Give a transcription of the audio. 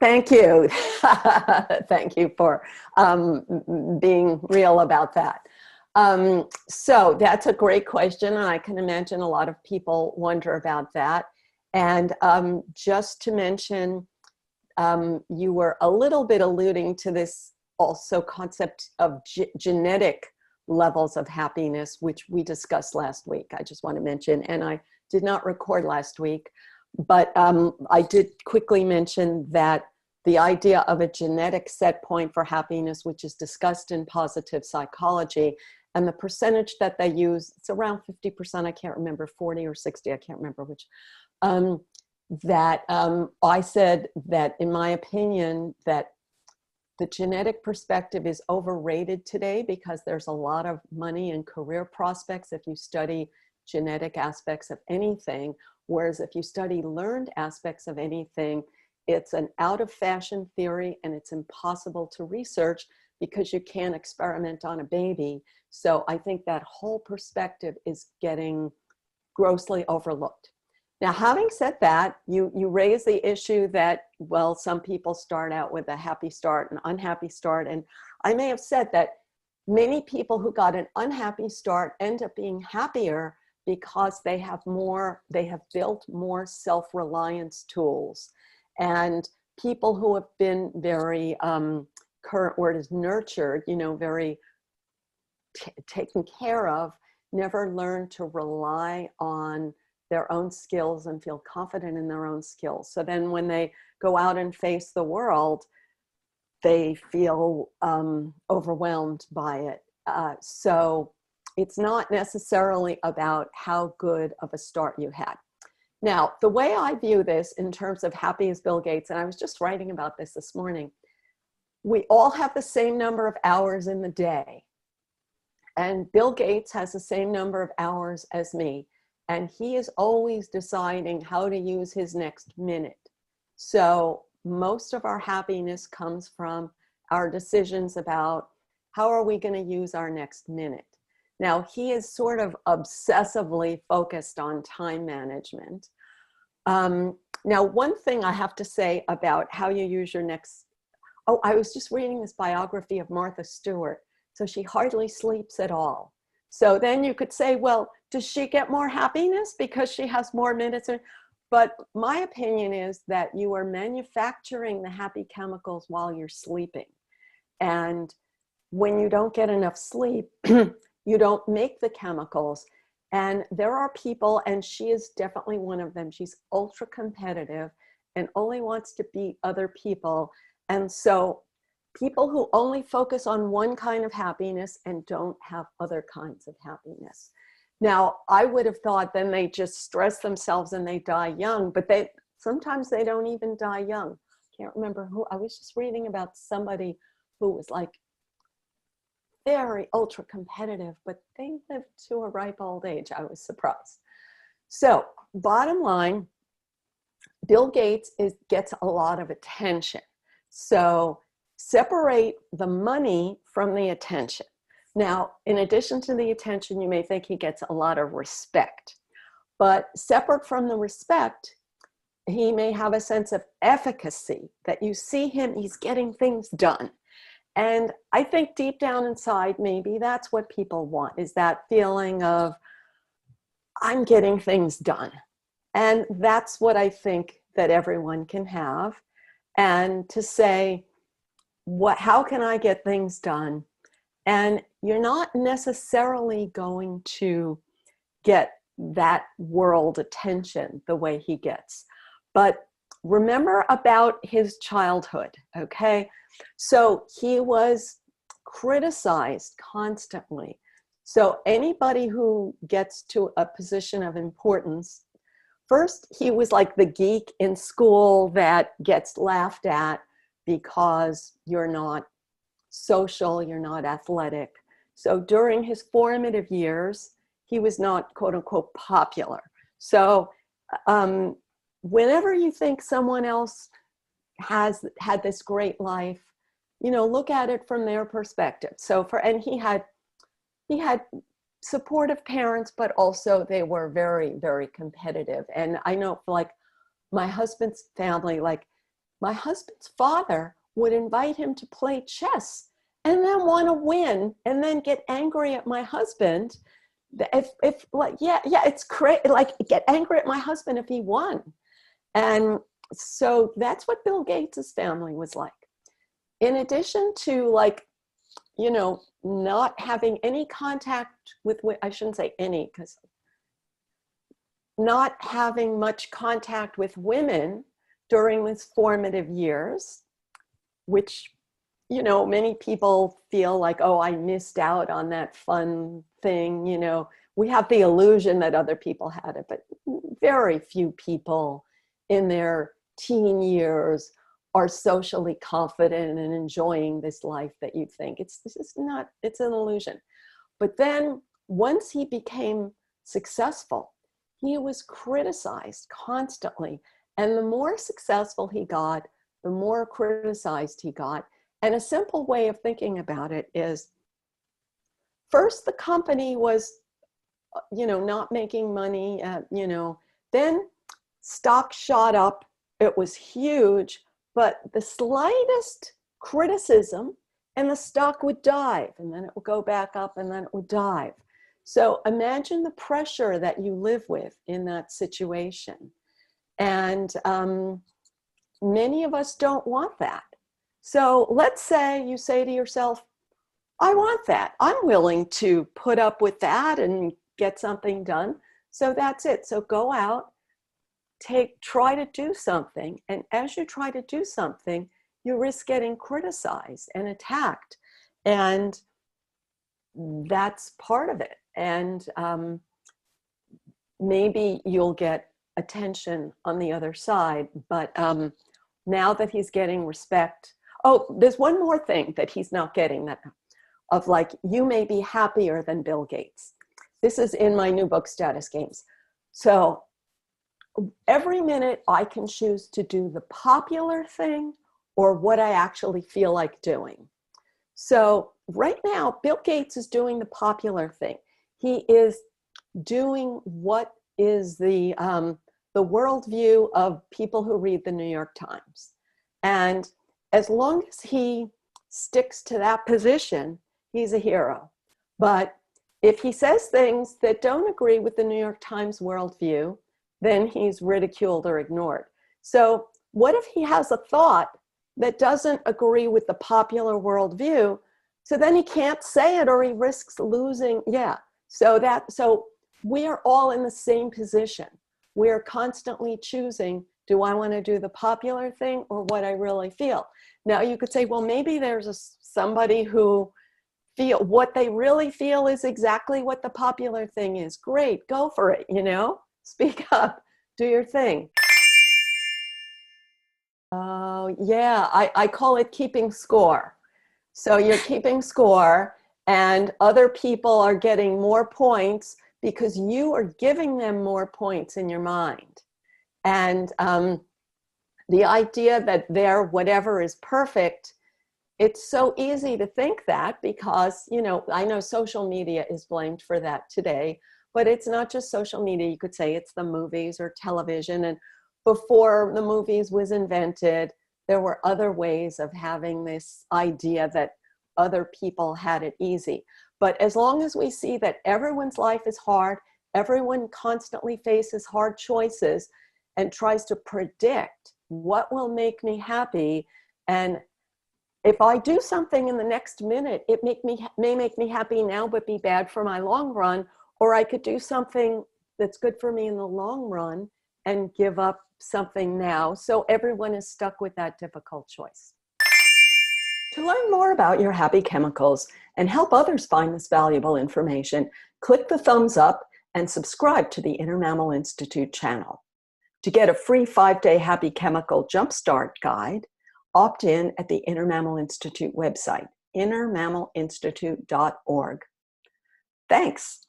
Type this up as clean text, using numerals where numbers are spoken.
Thank you. Thank you for being real about that. So that's a great question, and I can imagine a lot of people wonder about that. And just to mention, you were a little bit alluding to this also concept of genetic levels of happiness, which we discussed last week. I just want to mention, and I did not record last week, but I did quickly mention that the idea of a genetic set point for happiness, which is discussed in positive psychology, and the percentage that they use, it's around 50%, I can't remember, 40 or 60, I can't remember which, I said that in my opinion, that the genetic perspective is overrated today because there's a lot of money and career prospects if you study genetic aspects of anything, whereas if you study learned aspects of anything, it's an out-of-fashion theory and it's impossible to research because you can't experiment on a baby. So I think that whole perspective is getting grossly overlooked. Now, having said that, you raise the issue that, well, some people start out with a happy start, an unhappy start. And I may have said that many people who got an unhappy start end up being happier because they have built more self-reliance tools. And people who have been very, current word is nurtured, very taken care of, never learn to rely on their own skills and feel confident in their own skills. So then when they go out and face the world, they feel overwhelmed by it. So it's not necessarily about how good of a start you had. Now, the way I view this in terms of happy as Bill Gates, and I was just writing about this morning, we all have the same number of hours in the day. And Bill Gates has the same number of hours as me. And he is always deciding how to use his next minute. So most of our happiness comes from our decisions about how are we going to use our next minute. Now, he is sort of obsessively focused on time management. Now, one thing I have to say about how you use your next, I was just reading this biography of Martha Stewart. So she hardly sleeps at all. So then you could say, well, does she get more happiness because she has more minutes? But my opinion is that you are manufacturing the happy chemicals while you're sleeping. And when you don't get enough sleep, you don't make the chemicals. And there are people, and she is definitely one of them, she's ultra competitive and only wants to beat other people. And so people who only focus on one kind of happiness and don't have other kinds of happiness. Now, I would have thought then they just stress themselves and they die young, but sometimes they don't even die young. Can't remember who, I was just reading about somebody who was like very ultra competitive, but they lived to a ripe old age. I was surprised. So bottom line, Bill Gates gets a lot of attention. So separate the money from the attention. Now, in addition to the attention, you may think he gets a lot of respect, but separate from the respect, he may have a sense of efficacy that you see him, he's getting things done. And I think deep down inside, maybe that's what people want, is that feeling of, I'm getting things done. And that's what I think that everyone can have. And to say, how can I get things done? And you're not necessarily going to get that world attention the way he gets. But remember about his childhood, okay? So he was criticized constantly. So anybody who gets to a position of importance, first, he was like the geek in school that gets laughed at because you're not social, you're not athletic. So during his formative years, he was not quote unquote popular. So whenever you think someone else has had this great life, look at it from their perspective. So and he had supportive parents, but also they were very, very competitive. And I know, like my husband's family, like my husband's father would invite him to play chess and then want to win and then get angry at my husband. If like, yeah, it's crazy. Like, get angry at my husband if he won. And so that's what Bill Gates's family was like. In addition to, like, you know, not having any contact with, I shouldn't say any, because not having much contact with women during his formative years, which, you know, many people feel like, oh, I missed out on that fun thing. You know, we have the illusion that other people had it, but very few people in their teen years are socially confident and enjoying this life that you think. It's not, it's an illusion. But then once he became successful, he was criticized constantly. And the more successful he got, the more criticized he got. And a simple way of thinking about it is, first the company was, you know, not making money, you know, then stock shot up, it was huge, but the slightest criticism and the stock would dive, and then it would go back up, and then it would dive. So imagine the pressure that you live with in that situation. And many of us don't want that. So let's say you say to yourself, I want that. I'm willing to put up with that and get something done. So that's it. So go out, try to do something. And as you try to do something, you risk getting criticized and attacked. And that's part of it. And maybe you'll get attention on the other side. But now that he's getting respect, oh, there's one more thing that he's not getting, that of, like, you may be happier than Bill Gates. This is in my new book, Status Games. So every minute I can choose to do the popular thing or what I actually feel like doing. So right now, Bill Gates is doing the popular thing. He is doing what is the worldview of people who read the New York Times. And as long as he sticks to that position, he's a hero. But if he says things that don't agree with the New York Times worldview, then he's ridiculed or ignored. So what if he has a thought that doesn't agree with the popular worldview? So then he can't say it, or he risks losing. Yeah. So we are all in the same position. We are constantly choosing, do I want to do the popular thing or what I really feel? Now you could say, well, maybe there's somebody who what they really feel is exactly what the popular thing is. Great, go for it, you know? Speak up, do your thing. Oh, yeah, I call it keeping score. So you're keeping score, and other people are getting more points because you are giving them more points in your mind. And the idea that their whatever is perfect, it's so easy to think that because, you know, I know social media is blamed for that today, but it's not just social media. You could say it's the movies or television. And before the movies was invented, there were other ways of having this idea that other people had it easy. But as long as we see that everyone's life is hard, everyone constantly faces hard choices and tries to predict what will make me happy, and if I do something in the next minute, it may make me happy now, but be bad for my long run. Or I could do something that's good for me in the long run and give up something now. So everyone is stuck with that difficult choice. To learn more about your happy chemicals and help others find this valuable information, click the thumbs up and subscribe to the Inner Mammal Institute channel. To get a free 5-day happy chemical jumpstart guide, opt in at the Inner Mammal Institute website, innermammalinstitute.org. Thanks.